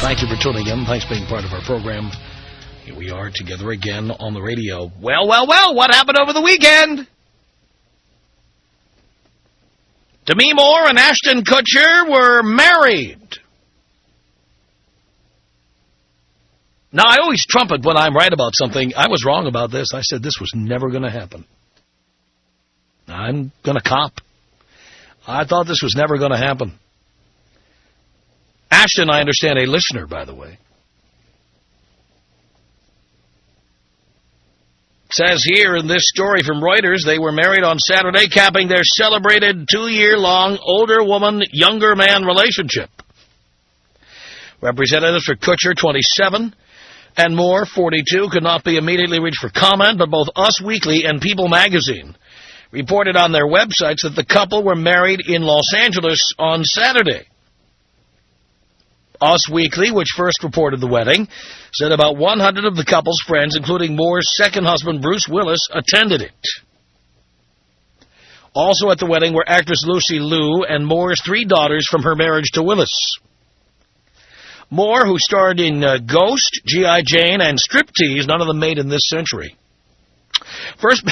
Thank you for tuning in. Thanks for being part of our program. Here we are together again on the radio. Well, what happened over the weekend? Demi Moore and Ashton Kutcher were married. Now, I always trumpet when I'm right about something. I was wrong about this. I said this was never going to happen. I'm going to cop. I thought this was never going to happen. Ashton, I understand, a listener, by the way, says here in this story from Reuters, they were married on Saturday, capping their celebrated 2-year-long older woman, younger man relationship. Representatives for Kutcher, 27, and Moore, 42, could not be immediately reached for comment, but both Us Weekly and People magazine reported on their websites that the couple were married in Los Angeles on Saturday. Us Weekly, which first reported the wedding, said about 100 of the couple's friends, including Moore's second husband, Bruce Willis, attended it. Also at the wedding were actress Lucy Liu and Moore's 3 daughters from her marriage to Willis. Moore, who starred in Ghost, G.I. Jane, and Striptease, none of them made in this century, first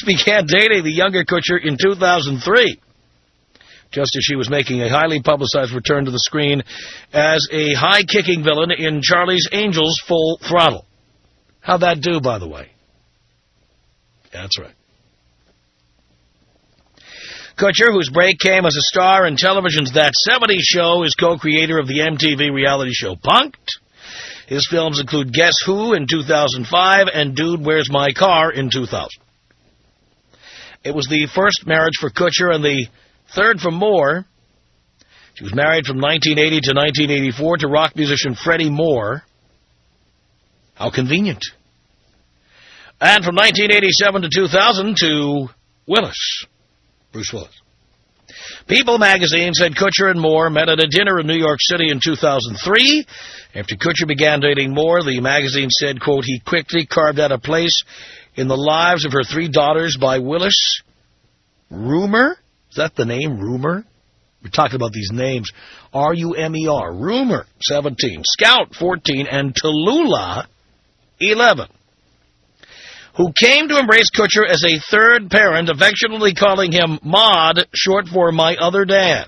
began dating the younger Kutcher in 2003. Just as she was making a highly publicized return to the screen as a high-kicking villain in Charlie's Angels Full Throttle. How'd that do, by the way? That's right. Kutcher, whose break came as a star in television's That 70s Show, is co-creator of the MTV reality show Punk'd. His films include Guess Who in 2005 and Dude, Where's My Car in 2000. It was the first marriage for Kutcher and the third from Moore. She was married from 1980 to 1984 to rock musician Freddie Moore. How convenient. And from 1987 to 2000 to Willis, Bruce Willis. People magazine said Kutcher and Moore met at a dinner in New York City in 2003. After Kutcher began dating Moore, the magazine said, quote, he quickly carved out a place in the lives of her 3 daughters by Willis. Rumor? Is that the name, Rumor? We're talking about these names. R-U-M-E-R. Rumor, 17. Scout, 14. And Tallulah, 11. Who came to embrace Kutcher as a third parent, affectionately calling him Maude, short for my other dad.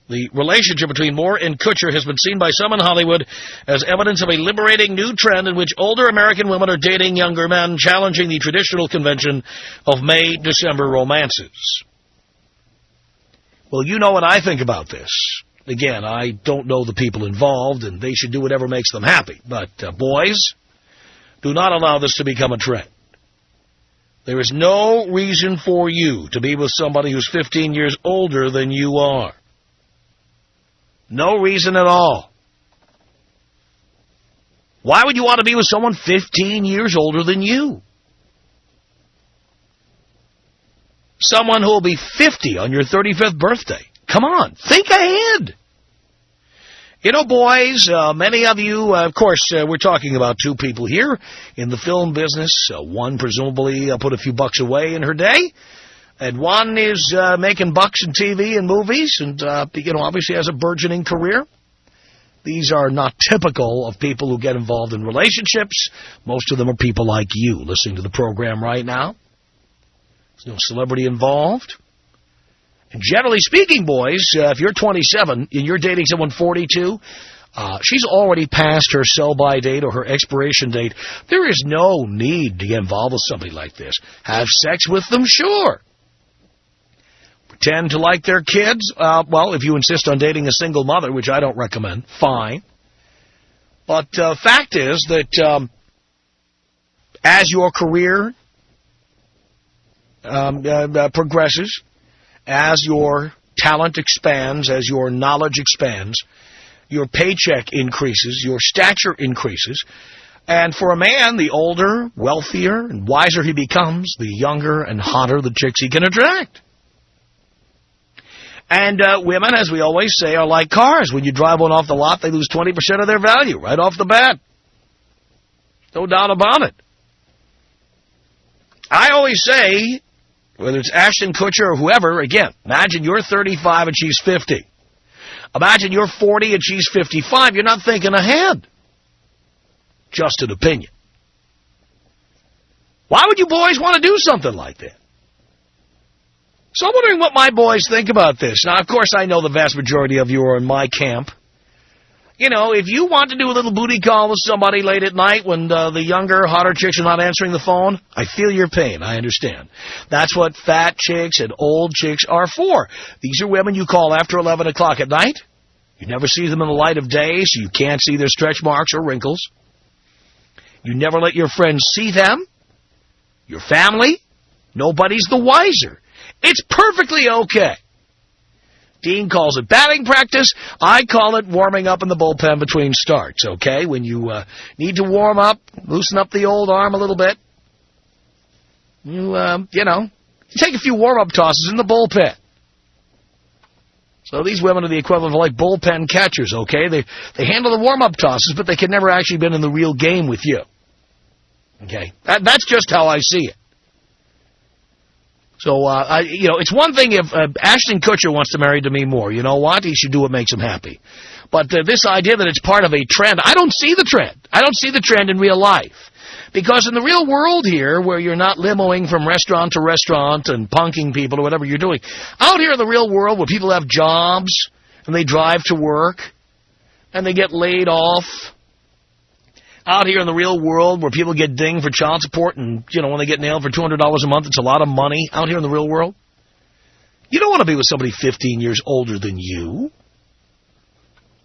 The relationship between Moore and Kutcher has been seen by some in Hollywood as evidence of a liberating new trend in which older American women are dating younger men, challenging the traditional convention of May-December romances. Well, you know what I think about this. Again, I don't know the people involved, and they should do whatever makes them happy. But, boys, do not allow this to become a trend. There is no reason for you to be with somebody who's 15 years older than you are. No reason at all. Why would you want to be with someone 15 years older than you? Someone who will be 50 on your 35th birthday. Come on, think ahead. You know, boys, many of you, of course, we're talking about 2 people here in the film business. One presumably put a few bucks away in her day. And one is making bucks in TV and movies and, obviously has a burgeoning career. These are not typical of people who get involved in relationships. Most of them are people like you listening to the program right now. There's no celebrity involved. And generally speaking, boys, if you're 27 and you're dating someone 42, she's already passed her sell-by date or her expiration date. There is no need to get involved with somebody like this. Have sex with them, sure. Pretend to like their kids. Well, if you insist on dating a single mother, which I don't recommend, fine. But fact is that as your career progresses, as your talent expands, as your knowledge expands, your paycheck increases, your stature increases. And for a man, the older, wealthier, and wiser he becomes, the younger and hotter the chicks he can attract. And women, as we always say, are like cars. When you drive one off the lot, they lose 20% of their value right off the bat. No doubt about it. I always say, whether it's Ashton Kutcher or whoever, again, imagine you're 35 and she's 50. Imagine you're 40 and she's 55. You're not thinking ahead. Just an opinion. Why would you boys want to do something like that? So I'm wondering what my boys think about this. Now, of course, I know the vast majority of you are in my camp. You know, if you want to do a little booty call with somebody late at night when the younger, hotter chicks are not answering the phone, I feel your pain. I understand. That's what fat chicks and old chicks are for. These are women you call after 11 o'clock at night. You never see them in the light of day, so you can't see their stretch marks or wrinkles. You never let your friends see them. Your family, nobody's the wiser. It's perfectly okay. Dean calls it batting practice. I call it warming up in the bullpen between starts, okay? When you need to warm up, loosen up the old arm a little bit, you take a few warm-up tosses in the bullpen. So these women are the equivalent of like bullpen catchers, okay? They handle the warm-up tosses, but they can never actually been in the real game with you. Okay? That's just how I see it. So, it's one thing if Ashton Kutcher wants to marry Demi Moore. You know what? He should do what makes him happy. But this idea that it's part of a trend, I don't see the trend. I don't see the trend in real life. Because in the real world here, where you're not limoing from restaurant to restaurant and punking people or whatever you're doing, out here in the real world where people have jobs and they drive to work and they get laid off, out here in the real world where people get dinged for child support and, when they get nailed for $200 a month, it's a lot of money out here in the real world. You don't want to be with somebody 15 years older than you.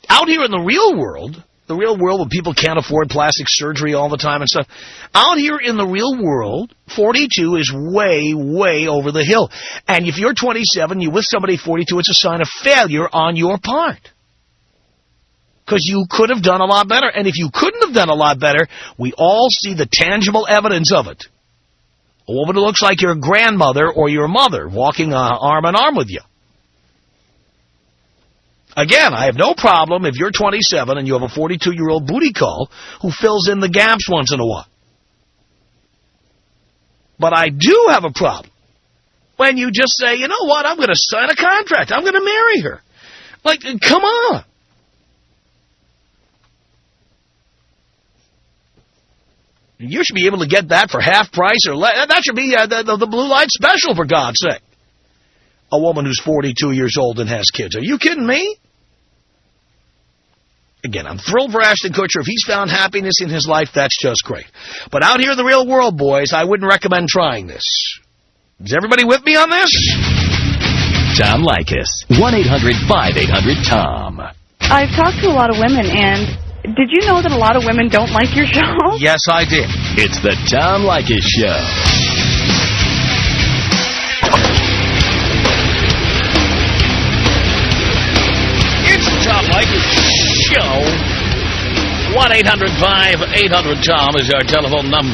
Out here in the real world where people can't afford plastic surgery all the time and stuff, out here in the real world, 42 is way, way over the hill. And if you're 27, you're with somebody 42, it's a sign of failure on your part. Because you could have done a lot better. And if you couldn't have done a lot better, we all see the tangible evidence of it. A woman who looks like your grandmother or your mother walking arm in arm with you. Again, I have no problem if you're 27 and you have a 42-year-old booty call who fills in the gaps once in a while. But I do have a problem when you just say, you know what, I'm going to sign a contract. I'm going to marry her. Like, come on. You should be able to get that for half price or less. That should be the blue light special, for God's sake. A woman who's 42 years old and has kids. Are you kidding me? Again, I'm thrilled for Ashton Kutcher. If he's found happiness in his life, that's just great. But out here in the real world, boys, I wouldn't recommend trying this. Is everybody with me on this? Tom Leykis. 1-800-5800-TOM. I've talked to a lot of women, and did you know that a lot of women don't like your show? Yes, I did. It's the Tom Leykis Show. It's the Tom Leykis Show. 1-800-5800-TOM is our telephone number.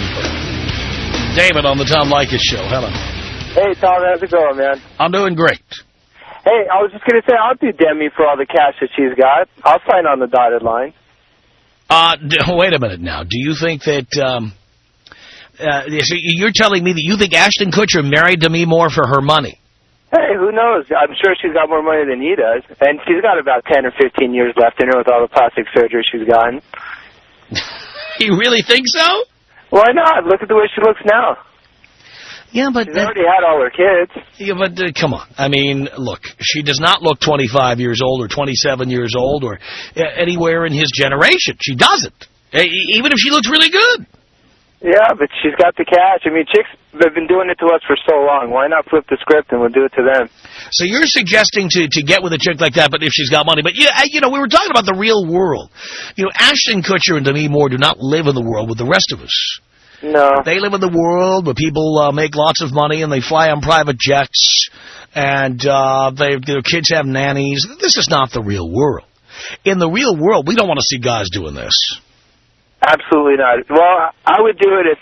David on the Tom Leykis Show. Hello. Hey, Tom, how's it going, man? I'm doing great. Hey, I was just going to say, I'll do Demi for all the cash that she's got. I'll sign on the dotted line. Wait a minute now. Do you think that, so you're telling me that you think Ashton Kutcher married Demi Moore for her money? Hey, who knows? I'm sure she's got more money than he does. And she's got about 10 or 15 years left in her with all the plastic surgery she's gotten. You really think so? Why not? Look at the way she looks now. Yeah, but she's already had all her kids. Yeah, but come on. I mean, look, she does not look 25 years old or 27 years old or anywhere in his generation. She doesn't. Even if she looks really good. Yeah, but she's got the cash. I mean, chicks have been doing it to us for so long. Why not flip the script and we'll do it to them? So you're suggesting to get with a chick like that, but if she's got money. But, we were talking about the real world. Ashton Kutcher and Demi Moore do not live in the world with the rest of us. No. They live in the world where people make lots of money and they fly on private jets and their kids have nannies. This is not the real world. In the real world, we don't want to see guys doing this. Absolutely not. Well, I would do it if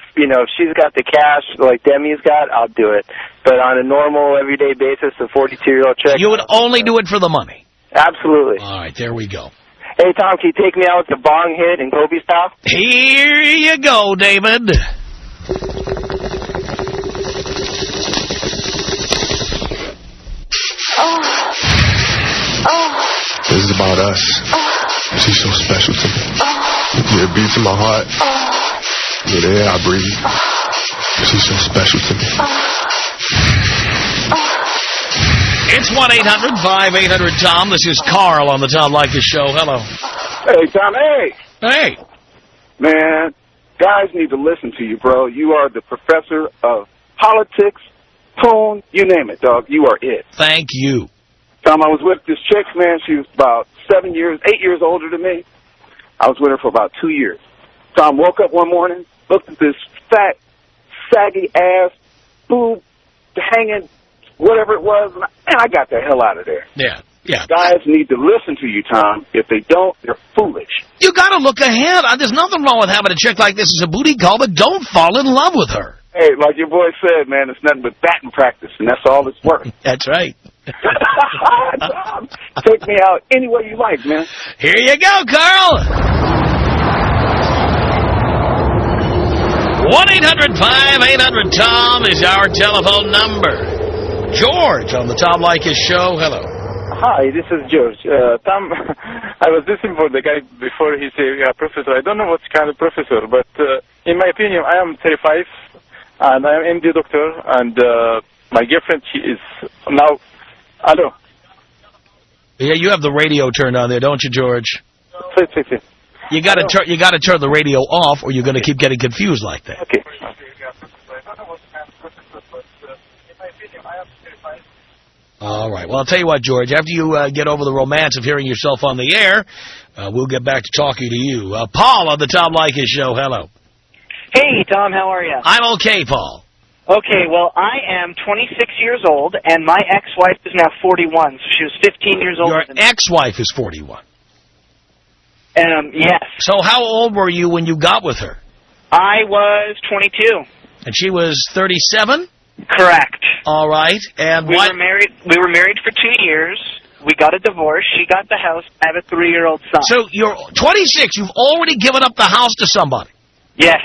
she's got the cash like Demi's got, I'll do it. But on a normal, everyday basis, a 42-year-old chick... You would only do it for the money? Absolutely. All right, there we go. Hey, Tom, can you take me out with the bong hit and Kobe style? Here you go, David. This is about us. She's so special to me. Yeah, it beats in my heart. Yeah, the air I breathe. She's so special to me. It's 1-800-5800-TOM. This is Carl on the Tom Leykis Show. Hello. Hey, Tom. Hey. Hey. Man, guys need to listen to you, bro. You are the professor of politics, tone, you name it, dog. You are it. Thank you. Tom, I was with this chick, man. She was about 8 years older than me. I was with her for about 2 years. Tom woke up one morning, looked at this fat, saggy ass, boob, hanging, whatever it was, and I got the hell out of there. Yeah. Guys need to listen to you, Tom. If they don't, they're foolish. You got to look ahead. There's nothing wrong with having a chick like this as a booty call, but don't fall in love with her. Hey, like your boy said, man, it's nothing but batting practice, and that's all it's worth. That's right. Tom, take me out any way you like, man. Here you go, Carl. 1-800-5800-TOM is our telephone number. George on the Tom Leykis Show. Hello. Hi, this is George. Tom, I was listening for the guy before he said, professor. I don't know what kind of professor, but in my opinion, I am 35, and I am MD doctor, and my girlfriend, she is now, hello. Yeah, you have the radio turned on there, don't you, George? Wait. You got to turn the radio off, or you're going to keep getting confused like that. Okay. All right. Well, I'll tell you what, George. After you get over the romance of hearing yourself on the air, we'll get back to talking to you. Paul on the Tom Leykis Show. Hello. Hey, Tom. How are you? I'm okay, Paul. Okay. Well, I am 26 years old, and my ex-wife is now 41, so she was 15 years old. Your ex-wife is 41. Yes. So how old were you when you got with her? I was 22. And she was 37? Correct. All right. And we were married for 2 years. We got a divorce. She got the house. I have a 3-year-old son. So you're 26. You've already given up the house to somebody. Yes.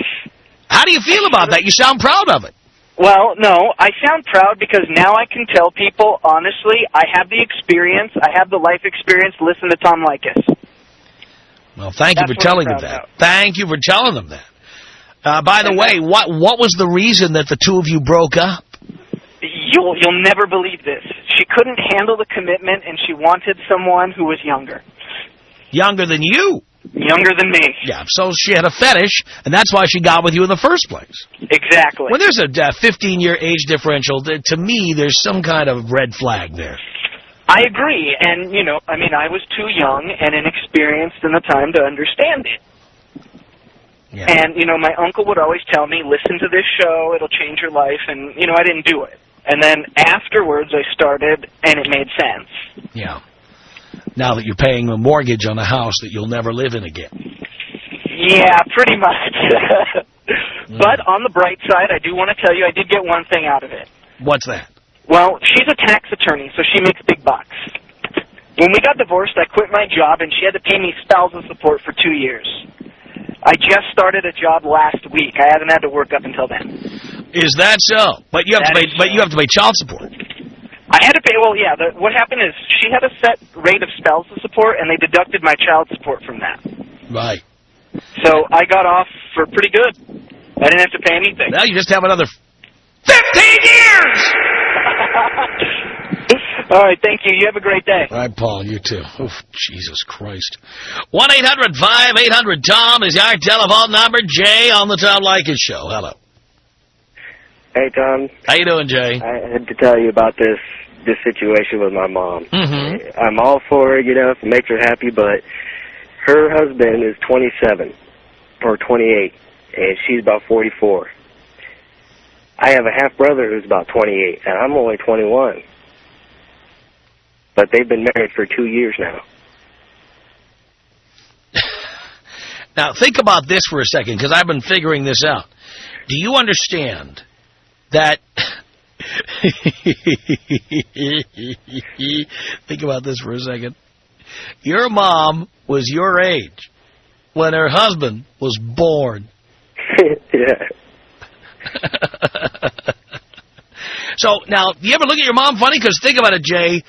How do you feel about that? You sound proud of it. Well, no, I sound proud because now I can tell people, honestly, I have the experience. I have the life experience. Listen to Tom Leykis. Well, thank you for telling them that. Thank you for telling them that. By the way, what was the reason that the two of you broke up? You'll never believe this. She couldn't handle the commitment, and she wanted someone who was younger. Younger than you? Younger than me. Yeah, so she had a fetish, and that's why she got with you in the first place. Exactly. When there's a 15-year age differential, to me, there's some kind of red flag there. I agree, and, I was too young and inexperienced in the time to understand it. Yeah. And, my uncle would always tell me, listen to this show, it'll change your life, and, I didn't do it. And then afterwards I started, and it made sense. Yeah. Now that you're paying a mortgage on a house that you'll never live in again. Yeah, pretty much. But on the bright side, I do want to tell you I did get one thing out of it. What's that? Well, she's a tax attorney, so she makes big bucks. When we got divorced, I quit my job, and she had to pay me spousal support for 2 years. I just started a job last week. I haven't had to work up until then. Is that so? But you have to pay child support. I had to pay. Well, yeah. What happened is she had a set rate of spousal support, and they deducted my child support from that. Right. So I got off for pretty good. I didn't have to pay anything. Now you just have another 15 years. All right, thank you. You have a great day. All right, Paul, you too. Oh, Jesus Christ. 1-800-5800-TOM is our telephone number. Jay on the Tom Leykis Show. Hello. Hey, Tom. How you doing, Jay? I had to tell you about this situation with my mom. Mm-hmm. I'm all for her, if it makes her happy, but her husband is 27 or 28, and she's about 44. I have a half-brother who's about 28, and I'm only 21. But they've been married for 2 years now. Now, think about this for a second, because I've been figuring this out. Do you understand that... Think about this for a second. Your mom was your age when her husband was born. Yeah. So, now, do you ever look at your mom funny? Because think about it, Jay.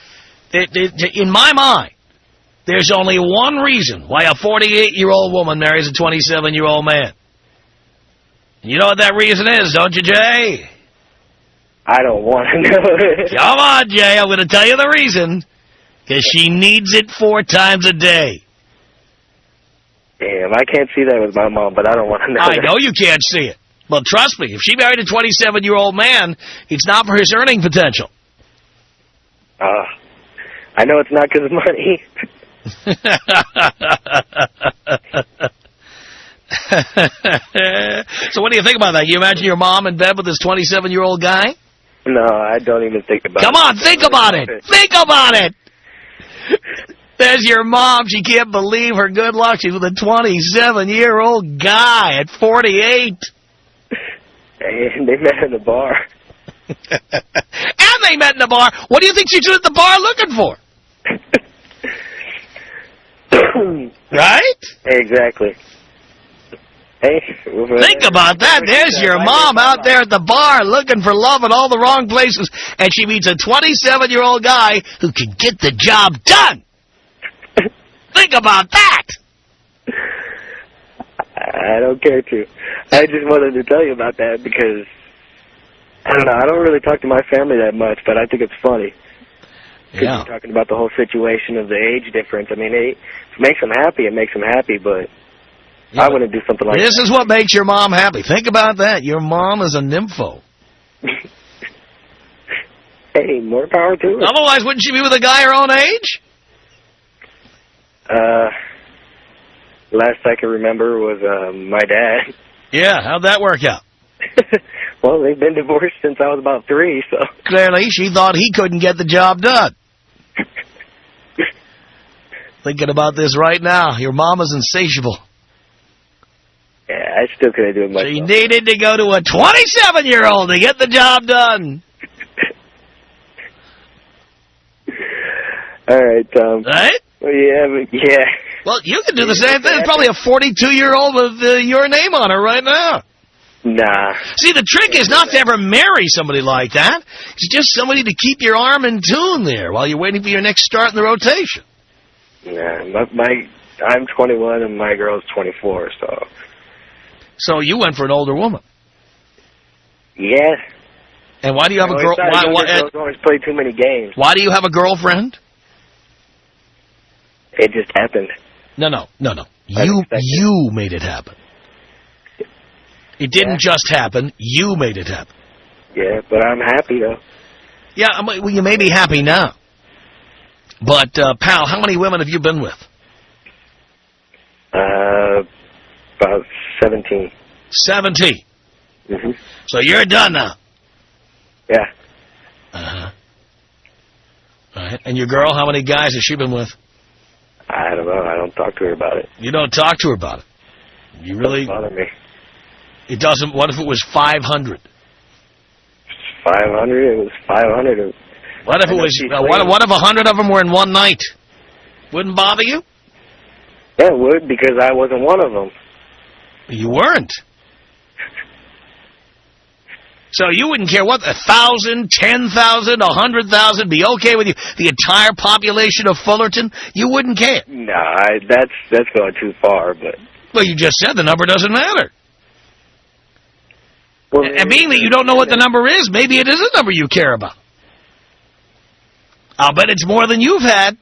In my mind, There's only one reason why a 48-year-old woman marries a 27-year-old man. You know what that reason is, don't you, Jay? I don't want to know it. Come on, Jay, I'm going to tell you the reason. Because she needs it 4 times a day. Damn, I can't see that with my mom, but I don't want to know I that. know you can't see it. Well, trust me, if she married a 27-year-old man, it's not for his earning potential. I know it's not because of money. So what do you think about that? You imagine your mom in bed with this 27-year-old guy? No, I don't even think about it. Come on, think about it. Think about it. There's your mom. She can't believe her good luck. She's with a 27-year-old guy at 48. And they met in the bar. And they met in the bar. What do you think she's at the bar looking for? Right? Exactly. Hey, think about that. There's your mom out there at the bar looking for love in all the wrong places, and she meets a 27-year-old guy who can get the job done. Think about that. I don't care to. I just wanted to tell you about that because, I don't know, I don't really talk to my family that much, but I think it's funny. Yeah. You're talking about the whole situation of the age difference. I mean, if it makes them happy, it makes them happy, but yeah, I wouldn't do something like that. This is what makes your mom happy. Think about that. Your mom is a nympho. Hey, more power to her. Otherwise, wouldn't she be with a guy her own age? Last I can remember was my dad. Yeah, how'd that work out? Well, they've been divorced since I was about 3, so... Clearly, she thought he couldn't get the job done. Thinking about this right now. Your mom is insatiable. Yeah, I still couldn't do it myself. She needed to go to a 27-year-old to get the job done. All right, Tom. Right? Well, yeah. Well, you can do the same thing. There's probably a 42-year-old with your name on her right now. Nah. See, the trick is not to ever marry somebody like that. It's just somebody to keep your arm in tune there while you're waiting for your next start in the rotation. Nah, I'm 21 and my girl's 24, so... So you went for an older woman? Yeah. And why do you have a girl... Girls always play too many games. Why do you have a girlfriend? It just happened. No. You made it happen. It didn't just happen. You made it happen. Yeah, but I'm happy, though. Yeah, well, you may be happy now. But, pal, how many women have you been with? About 17. 17? Mm-hmm. So you're done now? Yeah. Uh-huh. All right. And your girl, how many guys has she been with? I don't know. I don't talk to her about it. You don't talk to her about it? You really... It doesn't bother me. It doesn't... What if it was 500? 500? It was 500. What if it was... what if 100 of them were in one night? Wouldn't bother you? Yeah, it would, because I wasn't one of them. You weren't. So you wouldn't care what, 1,000, 10,000, 100,000, be okay with you? The entire population of Fullerton? You wouldn't care? Nah, that's going too far, but... Well, you just said the number doesn't matter. Well, and being that you don't know what the number is, maybe it is a number you care about. I'll bet it's more than you've had.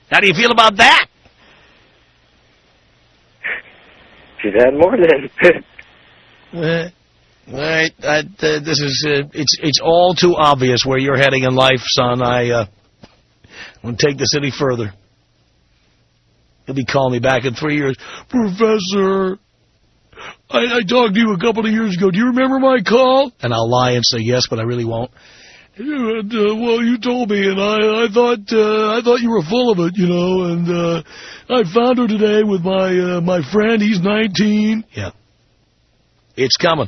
How do you feel about that? She's had more than... Right. This is it's all too obvious where you're heading in life, son. I won't take this any further. He'll be calling me back in 3 years. Professor, I talked to you a couple of years ago. Do you remember my call? And I'll lie and say yes, but I really won't. And, well, you told me, and I thought you were full of it, you know. And I found her today with my friend. He's 19. Yeah. It's coming.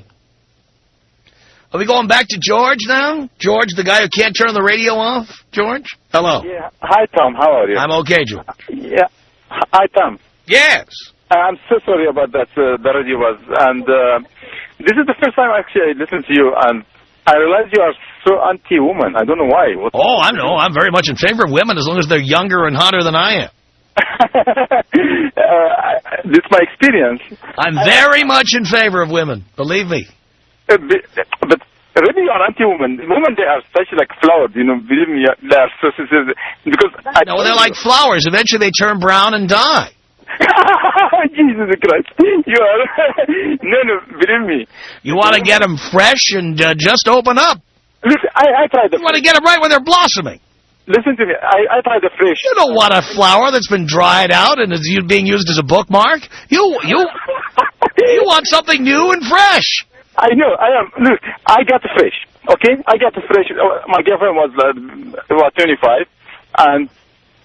Are we going back to George now? George, the guy who can't turn the radio off? George? Hello. Yeah. Hi, Tom. How are you? I'm okay, George. Yeah. Hi, Tom. Yes. I'm so sorry about that, the radio was. And this is the first time, actually, I listened to you. And I realize you are so anti-woman. I don't know why. Oh, I know. I'm very much in favor of women as long as they're younger and hotter than I am. This is my experience. I'm very much in favor of women. Believe me. But really, you are anti-woman. Women, they are such like flowers. You know, believe me, they are so because no, they're like flowers. Eventually, they turn brown and die. Jesus Christ! You are no, believe me. You want to get them fresh and just open up. Listen, I tried. You want to get them right when they're blossoming. Listen to me. I tried the fresh. You don't want a flower that's been dried out and is being used as a bookmark. You want something new and fresh. I know. I am. Look, I got the fresh. Okay, I got the fresh. My girlfriend was about 25, and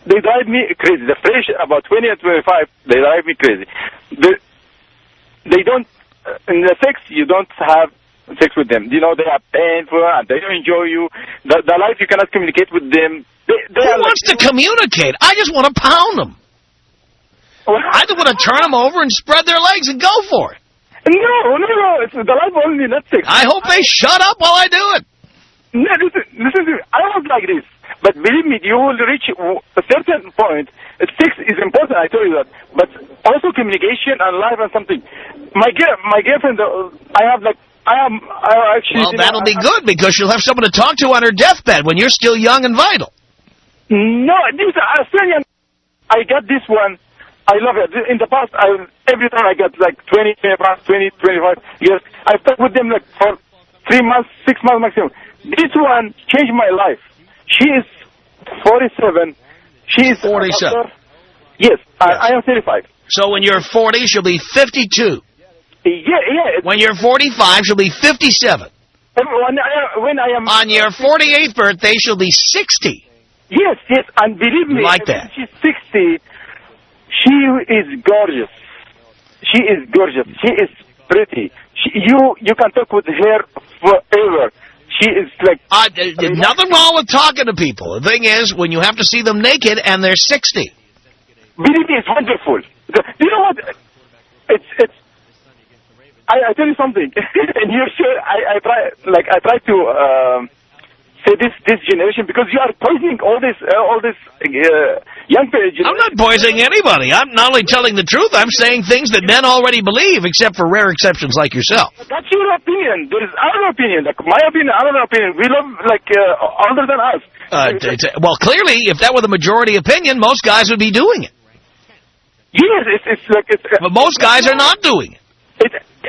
they drive me crazy. The fresh, about 20 and 25, they drive me crazy. They don't. In the sex, you don't have sex with them. You know, they are painful and they don't enjoy you. The life, you cannot communicate with them. Who wants to communicate? I just want to pound them. I just want to turn them over and spread their legs and go for it. No. It's the life only, not sex. I hope they shut up while I do it. No, listen to me. I was like this. But believe me, you will reach a certain point. Sex is important, I told you that. But also communication and life and something. My girlfriend, I actually... Well, that'll be good because she'll have someone to talk to on her deathbed when you're still young and vital. No, this Australian... I got this one. I love it. In the past, every time I got like 20, 25 years, I stuck with them like for 3 months, 6 months maximum. This one changed my life. She is 47. She is 47. Yes, I am 35. So when you're 40, she'll be 52. Yeah. When you're 45, she'll be 57. When I am... On your 48th birthday, she'll be 60. Yes, and believe me, like that. She's 60. She is gorgeous. She is gorgeous. She is pretty. You can talk with her forever. She is like... nothing wrong with talking to people. The thing is, when you have to see them naked and they're 60. Believe me, it's wonderful. You know what? It's. I tell you something. And you're sure I try to say this generation because you are poisoning all this young generation. I'm not poisoning anybody. I'm not only telling the truth. I'm saying things that men already believe, except for rare exceptions like yourself. That's your opinion. There is our opinion. Like my opinion, our opinion. We love older than us. Well, clearly, if that were the majority opinion, most guys would be doing it. Yes, but most guys are not doing it.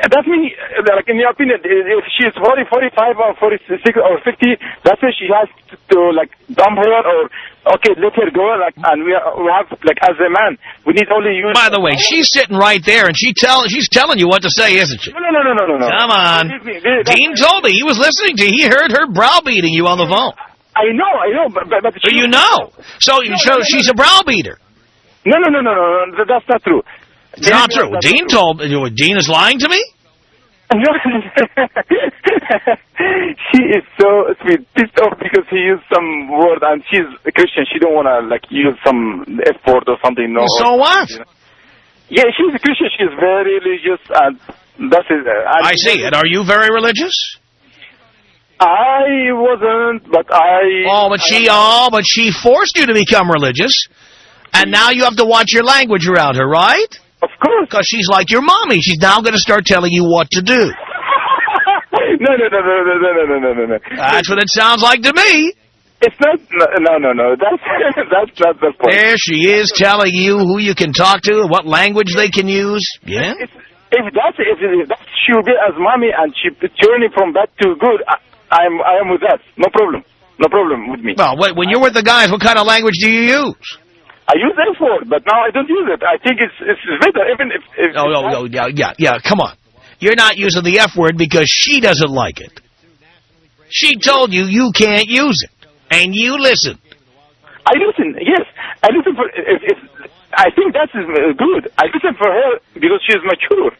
That means, like in your opinion, if she's 40, 45, or 46, or 50, that's why she has to like dump her or let her go. Like, and we have like as a man, we need only use. By the way, she's sitting right there, and she's telling you what to say, isn't she? No. Come on, Dean told me he was listening to you. He heard her browbeating you on the phone. I know, but you know, so she's a browbeater. No, that's not true. It's not true. Dean is lying to me? No. She is so sweet, pissed off because he used some word and she's a Christian. She don't want to like use some F-word or something. No. So what? Yeah, she's a Christian. She's very religious and that's it. I see. And are you very religious? I wasn't, but but she forced you to become religious. And now you have to watch your language around her, right? Of course. Because she's like your mommy. She's now going to start telling you what to do. No. That's what it sounds like to me. It's not. No. That's not the point. There she is telling you who you can talk to, what language they can use. Yeah. If that she will be as mommy and she turning from bad to good, I am with that. No problem with me. Well, when you're with the guys, what kind of language do you use? I use F-word, but now I don't use it. I think it's better, even if... Yeah, come on. You're not using the F-word because she doesn't like it. She told you can't use it, and you listen. I listen, yes. I listen for... I think that's good. I listen for her because she's mature.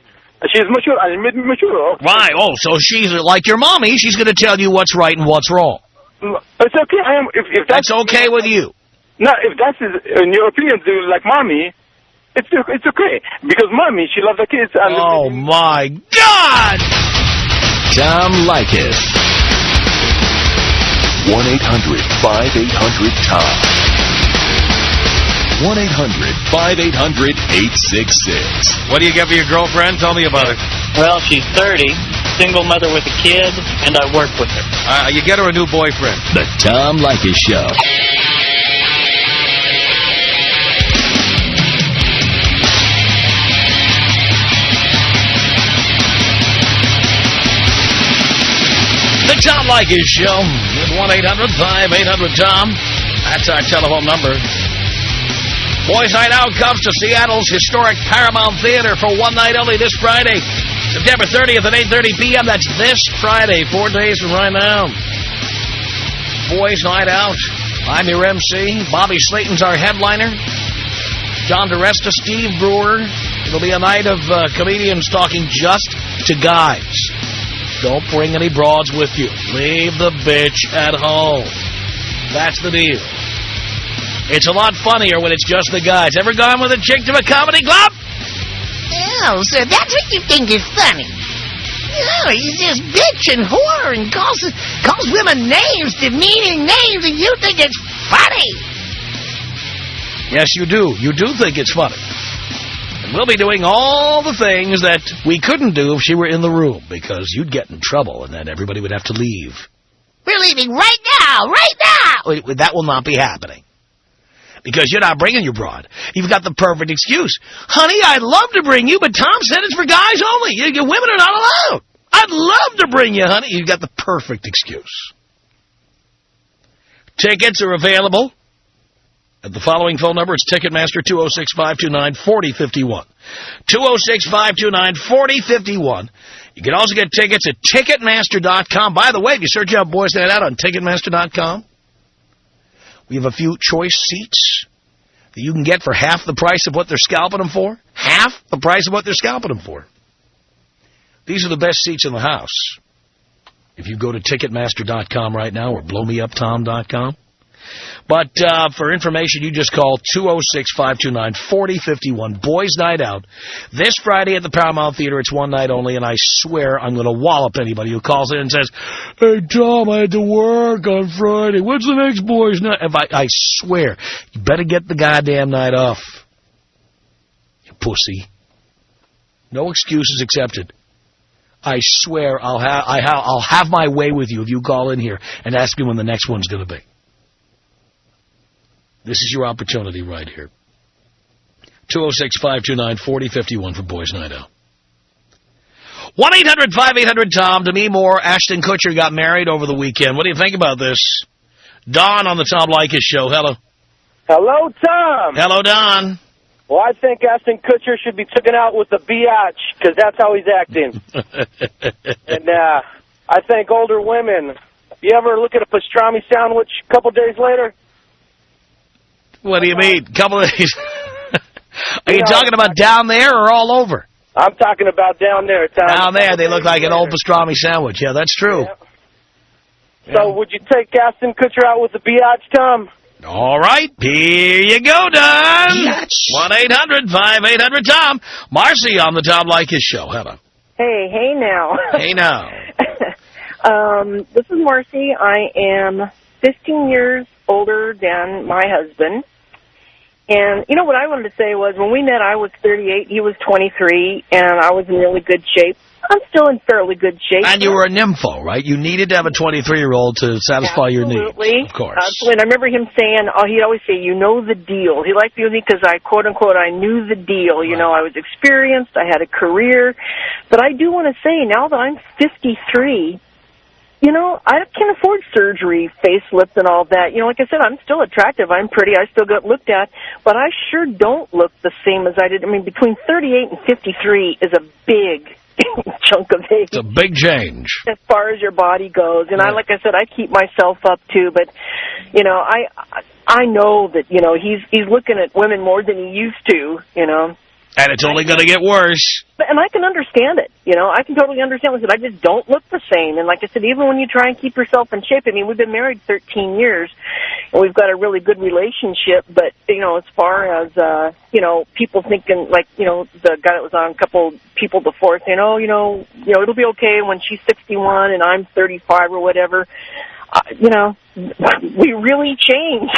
She's mature, and made me mature. Right, so she's like your mommy. She's going to tell you what's right and what's wrong. It's okay. If that's okay with you. No, if that's in your opinion, like mommy, it's okay because mommy she loves the kids. And oh my God! Tom Leykis. 1-800-5800-TOM. 1-800-5800-866. What do you get for your girlfriend? Tell me about it. Well, she's 30, single mother with a kid, and I work with her. You get her a new boyfriend. The Tom Leykis Show. The Tom Leykis Show. 1-800-5800-TOM. That's our telephone number. Boys Night Out comes to Seattle's historic Paramount Theater for one night only this Friday, September 30th at 8:30 p.m. That's this Friday, 4 days from right now. Boys Night Out. I'm your MC. Bobby Slayton's our headliner. John DeResta, Steve Brewer. It'll be a night of comedians talking just to guys. Don't bring any broads with you. Leave the bitch at home. That's the deal. It's a lot funnier when it's just the guys. Ever gone with a chick to a comedy club? Oh, so that's what you think is funny. Oh, you just bitch and whore and calls women names, demeaning names, and you think it's funny. Yes, you do. You do think it's funny. And we'll be doing all the things that we couldn't do if she were in the room, because you'd get in trouble and then everybody would have to leave. We're leaving right now, right now. Wait, that will not be happening. Because you're not bringing your broad. You've got the perfect excuse. Honey, I'd love to bring you, but Tom said it's for guys only. Women are not allowed. I'd love to bring you, honey. You've got the perfect excuse. Tickets are available at the following phone number. It's Ticketmaster, 206-529-4051. 206-529-4051. You can also get tickets at Ticketmaster.com. By the way, if you search out Boys Night Out on Ticketmaster.com, we have a few choice seats that you can get for half the price of what they're scalping them for. Half the price of what they're scalping them for. These are the best seats in the house. If you go to Ticketmaster.com right now or BlowMeUpTom.com. But for information, you just call 206-529-4051. Boys Night Out. This Friday at the Paramount Theater. It's one night only, and I swear I'm going to wallop anybody who calls in and says, "Hey, Tom, I had to work on Friday. What's the next Boys Night?" I swear, you better get the goddamn night off. You pussy. No excuses accepted. I swear I'll have my way with you if you call in here and ask me when the next one's going to be. This is your opportunity right here. 206-529-4051 for Boys Night Out. 1-800-5800-TOM. To me more, Ashton Kutcher got married over the weekend. What do you think about this? Don on the Tom Leykis Show. Hello. Hello, Tom. Hello, Don. Well, I think Ashton Kutcher should be taken out with the biatch, because that's how he's acting. And I think older women, you ever look at a pastrami sandwich a couple days later? What do you mean? Couple of days? Are you talking about down there or all over? I'm talking about down there, Tom. Down there, they look like an old pastrami sandwich. Yeah, that's true. Yeah. So would you take Ashton Kutcher out with the biatch, Tom? All right. Here you go, Don. 1-800-5800-TOM. Marcy on the Tom Leykis Show. Hello. Hey now. Hey now. This is Marcy. I am 15 years older than my husband. And, you know, what I wanted to say was when we met, I was 38, he was 23, and I was in really good shape. I'm still in fairly good shape. And you were a nympho, right? You needed to have a 23-year-old to satisfy your needs. Of course. Absolutely. And I remember him saying, he'd always say, you know the deal. He liked me because I, quote-unquote, I knew the deal. You know, I was experienced, I had a career. But I do want to say, now that I'm 53, you know, I can't afford surgery, facelift, and all that. You know, like I said, I'm still attractive. I'm pretty. I still get looked at. But I sure don't look the same as I did. I mean, between 38 and 53 is a big chunk of age. It's a big change. As far as your body goes. And like I said, I keep myself up, too. But, you know, I know that, you know, he's looking at women more than he used to, you know. And it's only going to get worse. And I can understand it, you know. I can totally understand it. I just don't look the same. And like I said, even when you try and keep yourself in shape, I mean, we've been married 13 years, and we've got a really good relationship. But, you know, as far as, you know, people thinking, like, you know, the guy that was on a couple people before saying, oh, you know, it'll be okay when she's 61 and I'm 35 or whatever. You know, we really change.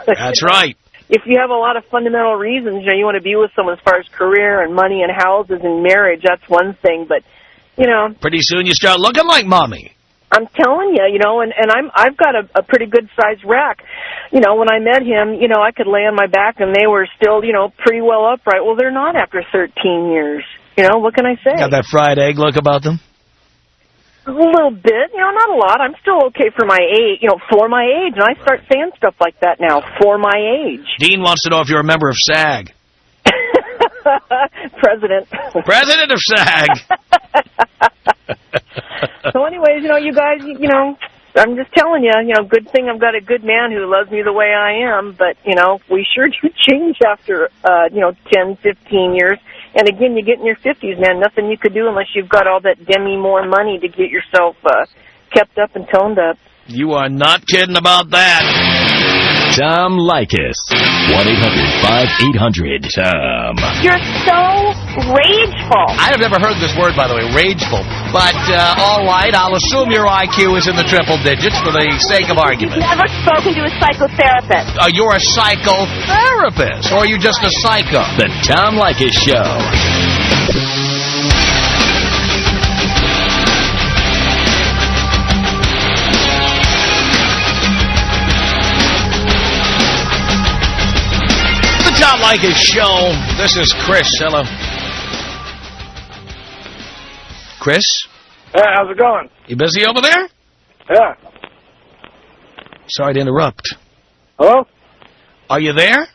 That's right. If you have a lot of fundamental reasons, you know, you want to be with someone as far as career and money and houses and marriage, that's one thing. But, you know, pretty soon you start looking like mommy. I'm telling you, you know, and I've got a pretty good sized rack. You know, when I met him, you know, I could lay on my back and they were still, you know, pretty well upright. Well, they're not after 13 years. You know, what can I say? Got that fried egg look about them? A little bit, you know, not a lot. I'm still okay for my age, you know, for my age. And I start saying stuff like that now, for my age. Dean wants to know if you're a member of SAG. President. President of SAG. So anyways, you know, you guys, you know, I'm just telling you, you know, good thing I've got a good man who loves me the way I am. But, you know, we sure do change after, you know, 10, 15 years. And again, you get in your 50s, man, nothing you could do unless you've got all that Demi Moore money to get yourself kept up and toned up. You are not kidding about that. Tom Leykis. 1-800-5800-TOM. You're so rageful. I have never heard this word, by the way, rageful. But, all right, I'll assume your IQ is in the triple digits for the sake of argument. You've never spoken to a psychotherapist. You're a psychotherapist, or are you just a psycho? The Tom Leykis Show. Tom Leykis Show. This is Chris. Hello. Chris? Hey, how's it going? You busy over there? Yeah. Sorry to interrupt. Hello? Are you there?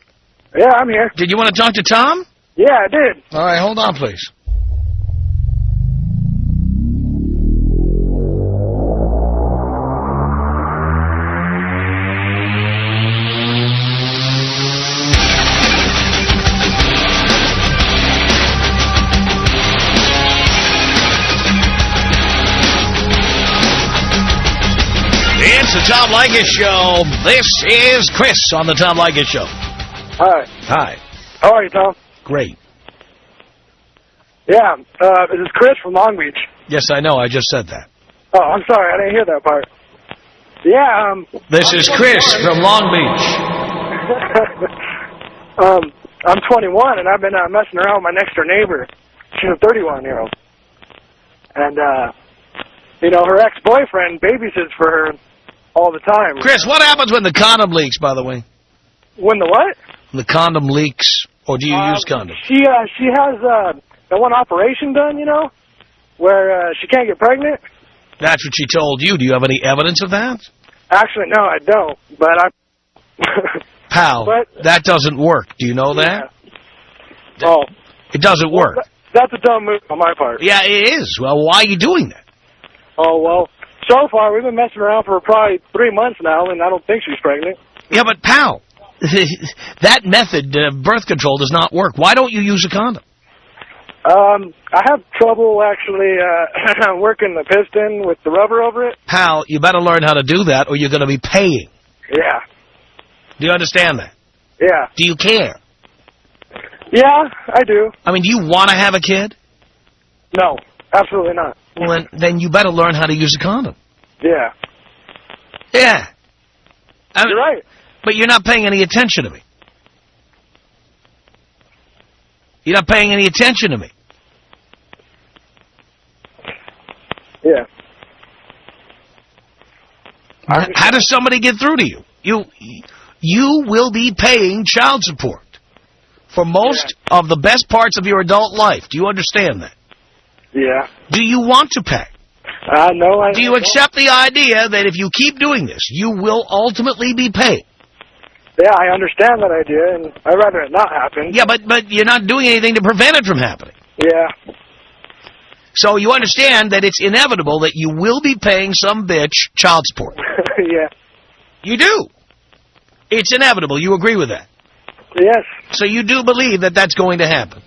Yeah, I'm here. Did you want to talk to Tom? Yeah, I did. All right, hold on, please. It's the Tom Leykis Show. This is Chris on the Tom Leykis Show. Hi. Hi. How are you, Tom? Great. Yeah, this is Chris from Long Beach. Yes, I know. I just said that. Oh, I'm sorry. I didn't hear that part. Yeah, This is Chris from Long Beach. I'm 21, and I've been messing around with my next-door neighbor. She's a 31-year-old. And, you know, her ex-boyfriend babysits for her all the time. Chris, what happens when the condom leaks, by the way? When the what? The condom leaks, or do you use condoms? She has that one operation done, you know, where she can't get pregnant. That's what she told you. Do you have any evidence of that? Actually, no, I don't. But I. Pal, that doesn't work. Do you know that? Yeah. Oh. It doesn't work. That's a dumb move on my part. Yeah, it is. Well, why are you doing that? Oh, well, so far we've been messing around for probably 3 months now, and I don't think she's pregnant. Yeah, but pal, that method, birth control, does not work. Why don't you use a condom? I have trouble actually working the piston with the rubber over it. Pal, you better learn how to do that, or you're going to be paying. Yeah. Do you understand that? Yeah. Do you care? Yeah, I do. I mean, do you want to have a kid? No, absolutely not. Well, then you better learn how to use a condom. Yeah. Yeah. You're right. But you're not paying any attention to me. You're not paying any attention to me. Yeah. How does somebody get through to you? You will be paying child support for most of the best parts of your adult life. Do you understand that? Yeah. Do you want to pay? No, I Do you accept the idea that if you keep doing this, you will ultimately be paid? Yeah, I understand that idea, and I'd rather it not happen. Yeah, but you're not doing anything to prevent it from happening. Yeah. So you understand that it's inevitable that you will be paying some bitch child support. Yeah. You do. It's inevitable. You agree with that? Yes. So you do believe that that's going to happen?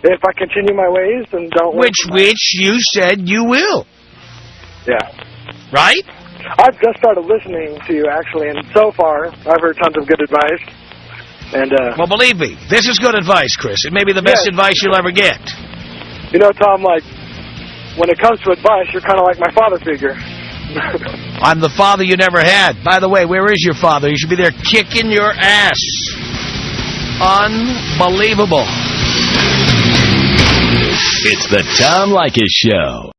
If I continue my ways and don't... Which you said you will. Yeah. Right? I've just started listening to you, actually, and so far, I've heard tons of good advice. And well, believe me, this is good advice, Chris. It may be the best advice you'll ever get. You know, Tom, like, when it comes to advice, you're kind of like my father figure. I'm the father you never had. By the way, where is your father? He should be there kicking your ass. Unbelievable. It's the Tom Leykis Show.